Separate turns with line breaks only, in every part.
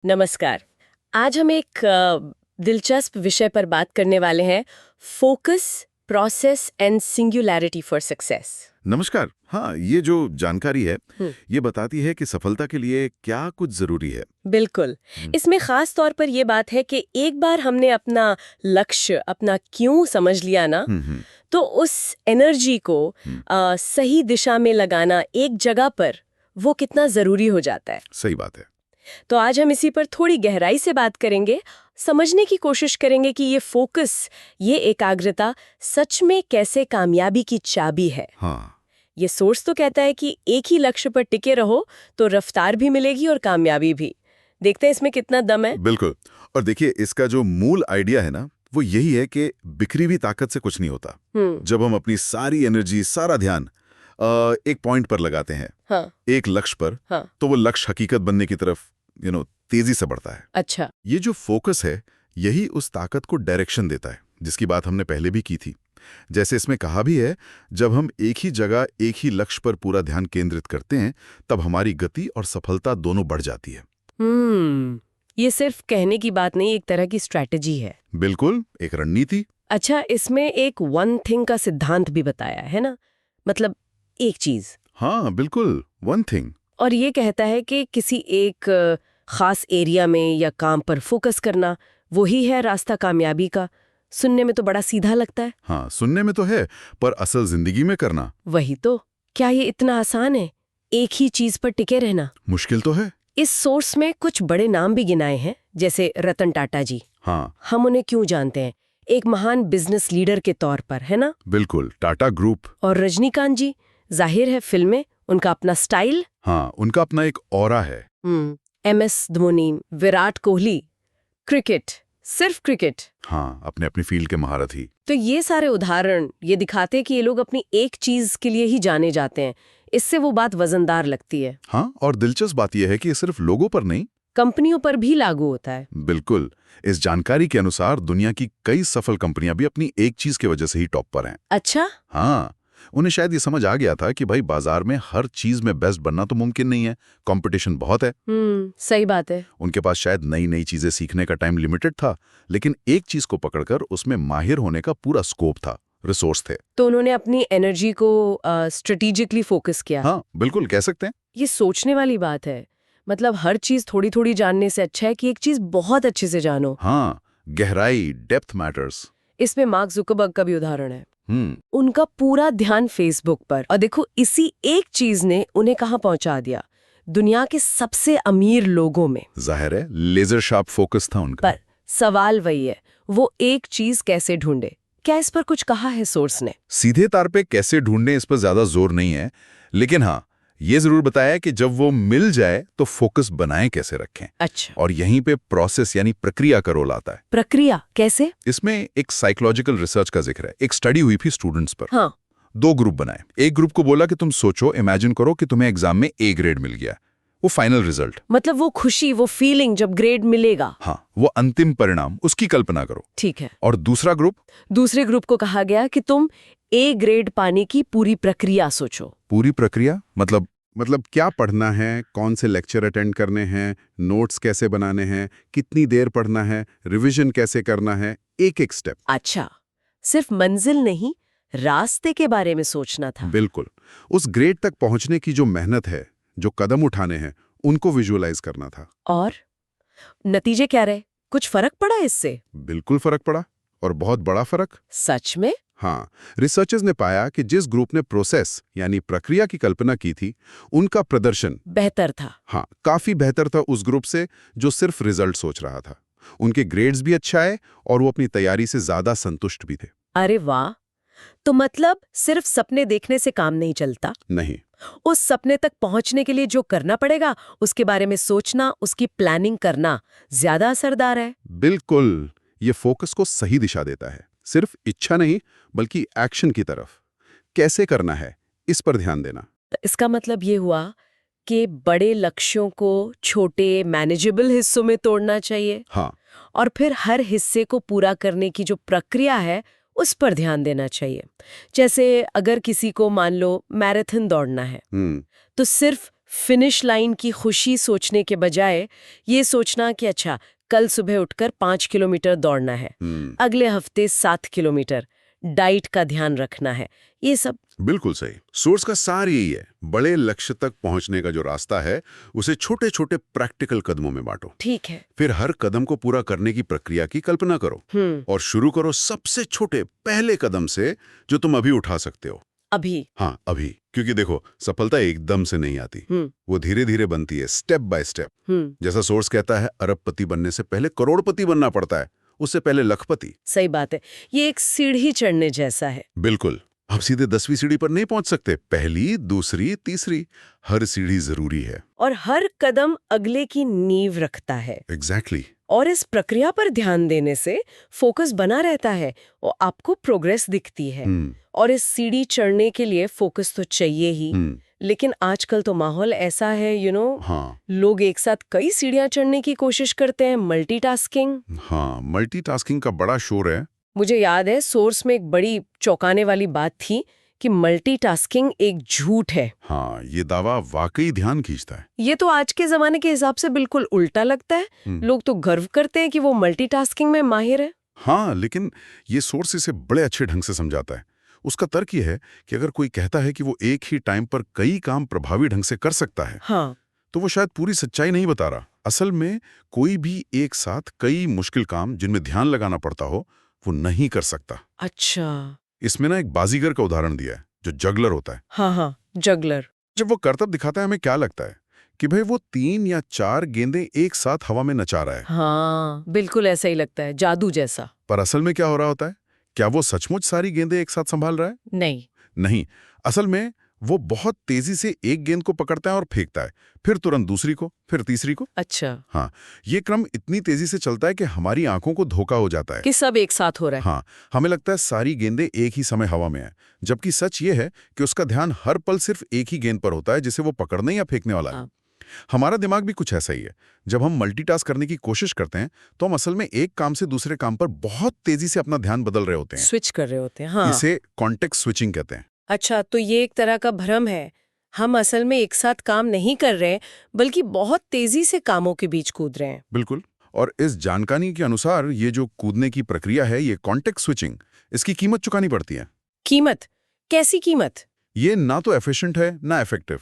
नमस्कार। आज हम एक दिलचस्प विषय पर बात करने वाले हैं, focus, process and singularity for success.
नमस्कार। हाँ, ये जो जानकारी है ये बताती है कि सफलता के लिए क्या कुछ जरूरी है।
बिल्कुल। इसमें खास तौर पर यह बात है कि एक बार हमने अपना लक्ष्य, अपना क्यों समझ लिया ना, तो उस एनर्जी को सही दिशा में लगाना एक जगह पर वो कितना जरूरी हो जाता है।
सही बात है।
तो आज हम इसी पर थोड़ी गहराई से बात करेंगे, समझने की कोशिश करेंगे कि ये फोकस, ये एकाग्रता सच में कैसे कामयाबी की चाबी है।
हाँ,
ये सोर्स तो कहता है कि एक ही लक्ष्य पर टिके रहो तो रफ्तार भी मिलेगी और कामयाबी भी। देखते हैं इसमें कितना दम है।
बिल्कुल। और देखिए, इसका जो मूल आइडिया है ना, वो यही है कि बिखरी हुई ताकत से कुछ नहीं होता। जब हम अपनी सारी एनर्जी, सारा ध्यान एक पॉइंट पर लगाते हैं,
हाँ,
एक लक्ष्य पर,
हाँ,
तो वो लक्ष्य हकीकत बनने की तरफ तेजी से बढ़ता है।
अच्छा,
ये जो फोकस है, यही उस ताकत को डायरेक्शन देता है, जिसकी बात हमने पहले भी की थी। जैसे इसमें कहा भी है, जब हम एक ही जगह एक ही लक्ष्य पर पूरा ध्यान केंद्रित करते हैं, तब हमारी गति और सफलता दोनों बढ़ जाती है।
ये सिर्फ कहने की बात नहीं, एक तरह की स्ट्रैटेजी है।
बिल्कुल, एक रणनीति।
अच्छा, इसमें एक वन थिंग का सिद्धांत भी बताया है ना, मतलब एक चीज।
हाँ, बिल्कुल, वन थिंग।
और ये कहता है कि किसी एक खास एरिया में या काम पर फोकस करना, वही है रास्ता कामयाबी का। सुनने में तो बड़ा सीधा लगता है।
हाँ, सुनने में तो है, पर असल जिंदगी में करना
वही तो। क्या ये इतना आसान है, एक ही चीज पर टिके रहना?
मुश्किल तो है।
इस सोर्स में कुछ बड़े नाम भी गिनाए हैं, जैसे रतन टाटा जी।
हाँ,
हम उन्हें क्यों जानते हैं? एक महान बिजनेस लीडर के तौर पर, है ना?
बिल्कुल, टाटा ग्रुप।
और रजनीकांत जी, जाहिर है फिल्में, उनका अपना स्टाइल।
हाँ, उनका अपना एक ऑरा है।
MS धोनी, विराट कोहली, क्रिकेट, सिर्फ क्रिकेट।
हाँ, अपने अपनी फील्ड के महारथी।
तो ये सारे उदाहरण ये दिखाते हैं कि ये लोग अपनी एक चीज के लिए ही जाने जाते हैं। इससे वो बात वजनदार लगती है।
हाँ, और दिलचस्प बात यह है कि ये सिर्फ लोगों पर नहीं,
कंपनियों पर भी लागू होता है।
बिल्कुल। इस जानकारी के अनुसार दुनिया की कई सफल कंपनियां भी अपनी एक चीज की वजह से ही टॉप पर हैं।
अच्छा,
हाँ, उन्हें शायद ये समझ आ गया था कि भाई बाजार में हर चीज में बेस्ट बनना तो मुमकिन नहीं है, कंपटीशन बहुत है।
सही बात है।
उनके पास शायद नई नई चीजें सीखने का टाइम लिमिटेड था, लेकिन एक चीज को पकड़कर उसमें माहिर होने का पूरा स्कोप था, रिसोर्स थे।
तो उन्होंने अपनी एनर्जी को स्ट्रेटेजिकली फोकस किया।
हाँ, बिल्कुल, कह सकते हैं।
ये सोचने वाली बात है। मतलब हर चीज थोड़ी थोड़ी जानने से अच्छा है कि एक चीज बहुत अच्छे से जानो।
हाँ, गहराई, डेप्थ मैटर्स।
इसमें मार्क जुकरबर्ग का भी उदाहरण है।
हम्म
उनका पूरा ध्यान फेसबुक पर, और देखो इसी एक चीज ने उन्हें कहां पहुंचा दिया, दुनिया के सबसे अमीर लोगों में।
जाहिर है, लेजर शार्प फोकस था उनका।
पर सवाल वही है, वो एक चीज कैसे ढूंढे? क्या इस पर कुछ कहा है सोर्स ने?
सीधे तार पे कैसे ढूंढने, इस पर ज्यादा जोर नहीं है, लेकिन हाँ, ये जरूर बताया कि जब वो मिल जाए तो फोकस बनाए कैसे रखें।
अच्छा,
और यहीं पे प्रोसेस यानी प्रक्रिया का रोल आता है।
प्रक्रिया कैसे?
इसमें एक साइकोलॉजिकल रिसर्च का जिक्र है। एक स्टडी हुई थी स्टूडेंट्स पर।
हाँ,
2 ग्रुप बनाए। एक ग्रुप को बोला कि तुम सोचो, इमेजिन करो कि तुम्हें एग्जाम में A ग्रेड मिल गया, वो फाइनल रिजल्ट।
मतलब वो खुशी, वो फीलिंग जब ग्रेड मिलेगा।
हाँ, वो अंतिम परिणाम, उसकी कल्पना करो।
ठीक है।
और
दूसरे ग्रुप को कहा गया कि तुम A ग्रेड पाने की पूरी प्रक्रिया सोचो।
पूरी प्रक्रिया मतलब क्या पढ़ना है, कौन से लेक्चर अटेंड करने हैं, नोट्स कैसे बनाने हैं, कितनी देर पढ़ना है, रिवीजन कैसे करना है, एक एक स्टेप।
अच्छा, सिर्फ मंजिल नहीं, रास्ते के बारे में सोचना था।
बिल्कुल। उस ग्रेड तक पहुंचने की जो मेहनत है, जो कदम उठाने हैं, उनको विजुअलाइज करना था।
और नतीजे क्या रहे? कुछ फर्क पड़ा इससे?
बिल्कुल फर्क पड़ा, और बहुत बड़ा फर्क।
सच में?
हाँ, रिसर्चर्स ने पाया कि जिस ग्रुप ने प्रोसेस यानी प्रक्रिया की कल्पना की थी, उनका प्रदर्शन
बेहतर था।
हाँ, काफी बेहतर था उस ग्रुप से जो सिर्फ रिजल्ट सोच रहा था। उनके ग्रेड्स भी अच्छा आए और वो अपनी तैयारी से ज्यादा संतुष्ट भी थे।
अरे वाह! तो मतलब सिर्फ सपने देखने से काम नहीं चलता।
नहीं,
उस सपने तक पहुंचने के लिए जो करना पड़ेगा, उसके बारे में सोचना, उसकी प्लानिंग करना ज्यादा असरदार है।
बिल्कुल। ये फोकस को सही दिशा देता है, सिर्फ इच्छा नहीं बल्कि एक्शन की तरफ। कैसे करना है, इस पर ध्यान देना।
तो इसका मतलब ये हुआ कि बड़े लक्ष्यों को छोटे मैनेजेबल हिस्सों में तोड़ना चाहिए।
हाँ,
और फिर हर हिस्से को पूरा करने की जो प्रक्रिया है उस पर ध्यान देना चाहिए। जैसे अगर किसी को मान लो मैराथन दौड़ना है, तो सिर्फ फिनिश लाइन की खुशी सोचने के बजाय ये सोचना कि अच्छा कल सुबह उठकर 5 किलोमीटर दौड़ना है, अगले हफ्ते 7 किलोमीटर, डाइट का ध्यान रखना है, ये सब।
बिल्कुल सही। सोर्स का सार यही है, बड़े लक्ष्य तक पहुंचने का जो रास्ता है उसे छोटे छोटे प्रैक्टिकल कदमों में बांटो।
ठीक है।
फिर हर कदम को पूरा करने की प्रक्रिया की कल्पना करो और शुरू करो सबसे छोटे पहले कदम से जो तुम अभी उठा सकते हो।
अभी?
हाँ, अभी। क्योंकि देखो, सफलता एकदम से नहीं आती, वो धीरे धीरे बनती है, स्टेप बाय स्टेप। जैसा सोर्स कहता है, अरबपति बनने से पहले करोड़पति बनना पड़ता है, उससे पहले लखपति।
सही बात है, ये एक सीढ़ी चढ़ने जैसा है।
बिल्कुल। आप सीधे 10वीं सीढ़ी पर नहीं पहुंच सकते, पहली, दूसरी, तीसरी, हर सीढ़ी जरूरी है।
और हर कदम अगले की नींव रखता है।
एग्जैक्टली।
और इस प्रक्रिया पर ध्यान देने से फोकस बना रहता है और आपको प्रोग्रेस दिखती है। और इस सीढ़ी चढ़ने के लिए फोकस तो चाहिए ही, लेकिन आजकल तो माहौल ऐसा है
हाँ।
लोग एक साथ कई सीढ़ियां चढ़ने की कोशिश करते हैं, मल्टीटास्किंग।
हाँ, मल्टीटास्किंग का बड़ा शोर है।
मुझे याद है सोर्स में एक बड़ी चौंकाने वाली बात थी कि मल्टीटास्किंग एक झूठ है।
हाँ, ये दावा वाकई ध्यान खींचता है।
ये तो आज के जमाने के हिसाब से बिल्कुल उल्टा लगता है। लोग तो गर्व करते हैं कि वो मल्टीटास्किंग में माहिर है।
हाँ, लेकिन ये सोर्स इसे बड़े अच्छे ढंग से समझाता है। उसका तर्क ये है कि अगर कोई कहता है कि वो एक ही टाइम पर कई काम प्रभावी ढंग से कर सकता है,
हाँ,
तो वो शायद पूरी सच्चाई नहीं बता रहा। असल में कोई भी एक साथ कई मुश्किल काम जिनमें ध्यान लगाना पड़ता हो, वो नहीं कर सकता।
अच्छा।
इसमें ना एक बाजीगर का उदाहरण दिया है, जो जगलर होता है।
हाँ, जगलर।
जब वो करतब दिखाता है, हमें क्या लगता है कि भाई वो 3 या 4 गेंदें एक साथ हवा में नचा रहा है।
हाँ, बिल्कुल ऐसा ही लगता है, जादू जैसा।
पर असल में क्या हो रहा होता है? क्या वो सचमुच सारी गेंदें एक साथ संभाल रहा है? नहीं। असल में वो बहुत तेजी से एक गेंद को पकड़ता है और फेंकता है, फिर तुरंत दूसरी को, फिर तीसरी को।
अच्छा।
हाँ, ये क्रम इतनी तेजी से चलता है कि हमारी आंखों को धोखा हो जाता है
कि सब एक साथ हो रहा है।
हाँ, हमें लगता है सारी गेंदें एक ही समय हवा में है, जबकि सच ये है कि उसका ध्यान हर पल सिर्फ एक ही गेंद पर होता है जिसे वो पकड़ने या फेंकने वाला है। हमारा दिमाग भी कुछ ऐसा ही है। जब हम मल्टीटास्क करने की कोशिश करते हैं तो हम असल में एक काम से दूसरे काम पर बहुत तेजी से अपना ध्यान बदल रहे होते हैं,
स्विच कर रहे होते हैं। हाँ।
इसे कॉन्टेक्स्ट स्विचिंग कहते हैं।
अच्छा, तो ये एक तरह का भ्रम है, हम असल में एक साथ काम नहीं कर रहे हैं, बल्कि बहुत तेजी से कामों के बीच कूद रहे हैं।
बिल्कुल। और इस जानकारी के अनुसार ये जो कूदने की प्रक्रिया है, ये कॉन्टेक्स्ट स्विचिंग, इसकी कीमत चुकानी पड़ती है।
कीमत? कैसी कीमत?
ये ना तो एफिशिएंट है ना इफेक्टिव।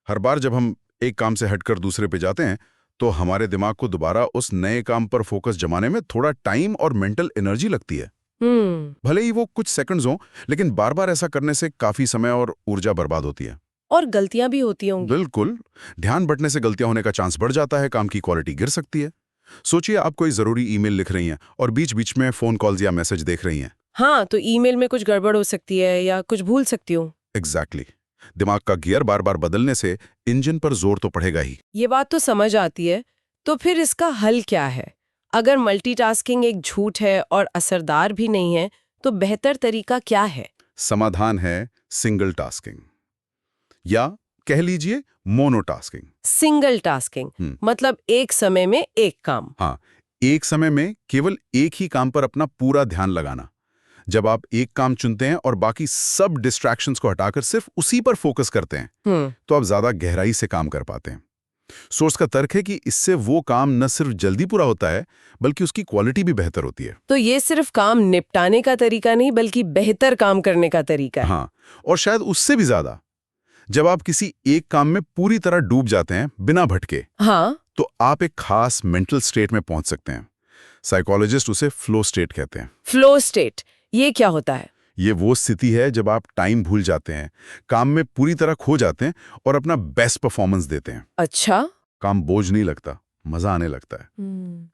हर बार जब हम एक काम से हटकर दूसरे पे जाते हैं तो हमारे दिमाग को दोबारा उस नए काम पर फोकस जमाने में थोड़ा टाइम और मेंटल एनर्जी लगती है। भले ही वो कुछ सेकंड्स हों, लेकिन बार बार ऐसा करने से काफी समय और ऊर्जा बर्बाद होती है।
और गलतियां भी होती होंगी।
बिल्कुल। ध्यान बंटने से गलतियां होने का चांस बढ़ जाता है, काम की क्वालिटी गिर सकती है। सोचिए, आप कोई जरूरी ईमेल लिख रही हैं और बीच बीच में फोन कॉल्स या मैसेज देख रही हैं।
हाँ, तो ईमेल में कुछ गड़बड़ हो सकती है या कुछ भूल सकती हूँ।
एग्जैक्टली। दिमाग का गियर बार बार बदलने से इंजन पर जोर तो पड़ेगा ही।
ये बात तो समझ आती है। तो फिर इसका हल क्या है? अगर मल्टीटास्किंग एक झूठ है और असरदार भी नहीं है, तो बेहतर तरीका क्या है?
समाधान है सिंगल टास्किंग, या कह लीजिए मोनोटास्किंग।
सिंगल टास्किंग मतलब एक समय में एक काम।
हाँ, एक समय में केवल एक ही काम पर अपना पूरा ध्यान लगाना। जब आप एक काम चुनते हैं और बाकी सब डिस्ट्रैक्शंस को हटाकर सिर्फ उसी पर फोकस करते हैं, तो आप ज्यादा गहराई से काम कर पाते हैं। सोर्स का तर्क है कि इससे वो काम न सिर्फ जल्दी पूरा होता है, बल्कि उसकी क्वालिटी भी बेहतर होती है।
तो ये सिर्फ काम निपटाने का तरीका नहीं, बल्कि बेहतर काम करने का तरीका है।
हाँ, और शायद उससे भी ज्यादा। जब आप किसी एक काम में पूरी तरह डूब जाते हैं बिना भटके,
हाँ,
तो आप एक खास मेंटल स्टेट में पहुंच सकते हैं। साइकोलॉजिस्ट उसे फ्लो स्टेट कहते हैं।
फ्लो स्टेट, ये क्या होता है?
ये वो स्थिति है जब आप टाइम भूल जाते हैं, काम में पूरी तरह खो जाते हैं और अपना बेस्ट परफॉर्मेंस देते हैं।
अच्छा।
काम बोझ नहीं लगता, मजा आने लगता है।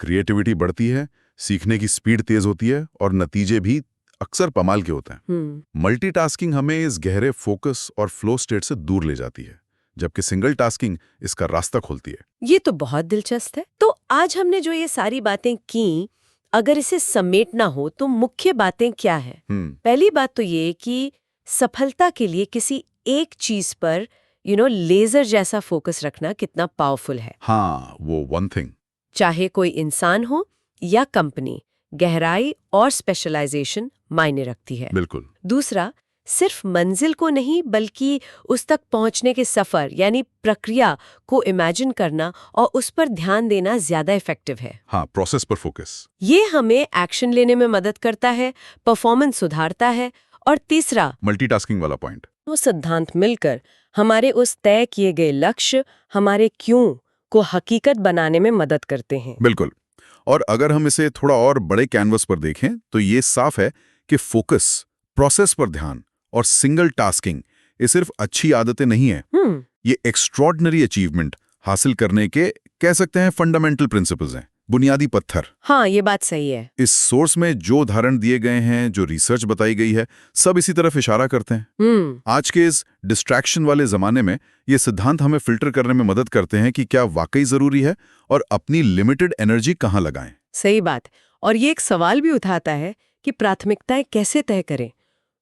क्रिएटिविटी बढ़ती है, सीखने की स्पीड तेज होती है और नतीजे भी अक्सर कमाल के होते हैं। मल्टीटास्किंग हमें इस गहरे फोकस और फ्लो स्टेट से दूर ले जाती है, जबकि सिंगल टास्किंग इसका रास्ता खोलती है।
ये तो बहुत दिलचस्प है। तो आज हमने जो ये सारी बातें की, अगर इसे समेटना हो तो मुख्य बातें क्या है? पहली बात तो ये कि सफलता के लिए किसी एक चीज पर लेजर जैसा फोकस रखना कितना पावरफुल है।
हाँ, वो वन थिंग।
चाहे कोई इंसान हो या कंपनी, गहराई और स्पेशलाइजेशन मायने रखती है।
बिल्कुल।
दूसरा, सिर्फ मंजिल को नहीं बल्कि उस तक पहुंचने के सफर यानी प्रक्रिया को इमेजिन करना और उस पर ध्यान देना ज्यादा इफेक्टिव है।
हाँ, प्रोसेस पर फोकस।
ये हमें एक्शन लेने में मदद करता है, परफॉर्मेंस सुधारता है और तीसरा
मल्टीटास्किंग वाला पॉइंट।
वो सिद्धांत मिलकर हमारे उस तय किए गए लक्ष्य, हमारे क्यों को हकीकत बनाने में मदद करते हैं।
बिल्कुल। और अगर हम इसे थोड़ा और बड़े कैनवस पर देखें तो ये साफ है कि फोकस, प्रोसेस पर ध्यान और सिंगल टास्किंग ये सिर्फ अच्छी आदतें नहीं है, ये एक्स्ट्रॉर्डिनरी अचीवमेंट हासिल करने के कह सकते हैं फंडामेंटल प्रिंसिपल्स हैं, बुनियादी पत्थर।
हाँ, ये बात सही है।
इस सोर्स में जो उदाहरण दिए गए हैं, जो रिसर्च बताई गई है, सब इसी तरफ इशारा करते हैं। आज के इस डिस्ट्रैक्शन वाले जमाने में ये सिद्धांत हमें फिल्टर करने में मदद करते हैं कि क्या वाकई जरूरी है और अपनी लिमिटेड एनर्जी कहाँ लगाएं।
सही बात। और ये एक सवाल भी उठाता है कि प्राथमिकताएं कैसे तय करें,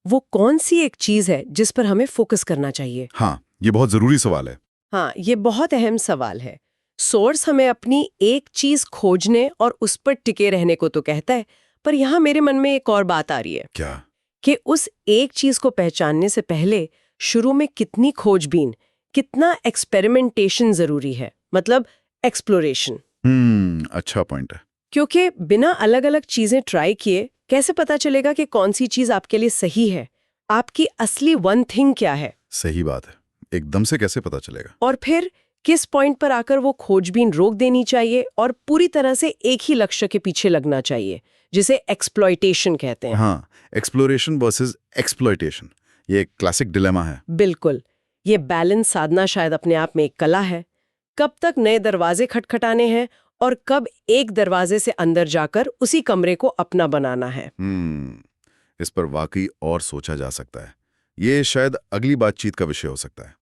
वो कौन सी एक चीज है जिस पर हमें फोकस करना चाहिए।
हाँ, ये बहुत जरूरी सवाल है।
हाँ, ये बहुत अहम सवाल है। सोर्स हमें अपनी एक चीज खोजने और उस पर टिके रहने को तो कहता है, पर यहाँ मेरे मन में एक और बात आ रही है।
क्या?
कि उस एक चीज को पहचानने से पहले शुरू में कितनी खोजबीन, कितना एक्सपेरिमेंटेशन जरूरी है, मतलब एक्सप्लोरेशन।
अच्छा पॉइंट है।
क्योंकि बिना अलग अलग चीजें ट्राई किए कैसे पता चलेगा कि कौन सी चीज आपके लिए सही है? आपकी असली वन थिंग क्या है?
सही बात है, एकदम से कैसे पता चलेगा?
और फिर किस पॉइंट पर आकर वो खोजबीन रोक देनी चाहिए और पूरी तरह से एक ही लक्ष्य के पीछे लगना चाहिए, जिसे एक्सप्लॉयटेशन कहते हैं।
हाँ, एक्सप्लोरेशन वर्सेस एक्सप्लॉयटेशन, ये एक क्लासिक डिलेमा है।
बिल्कुल। ये बैलेंस साधना शायद अपने आप में एक कला है। कब तक नए दरवाजे खटखटाने हैं और कब एक दरवाजे से अंदर जाकर उसी कमरे को अपना बनाना है।
इस पर वाकई और सोचा जा सकता है। ये शायद अगली बातचीत का विषय हो सकता है।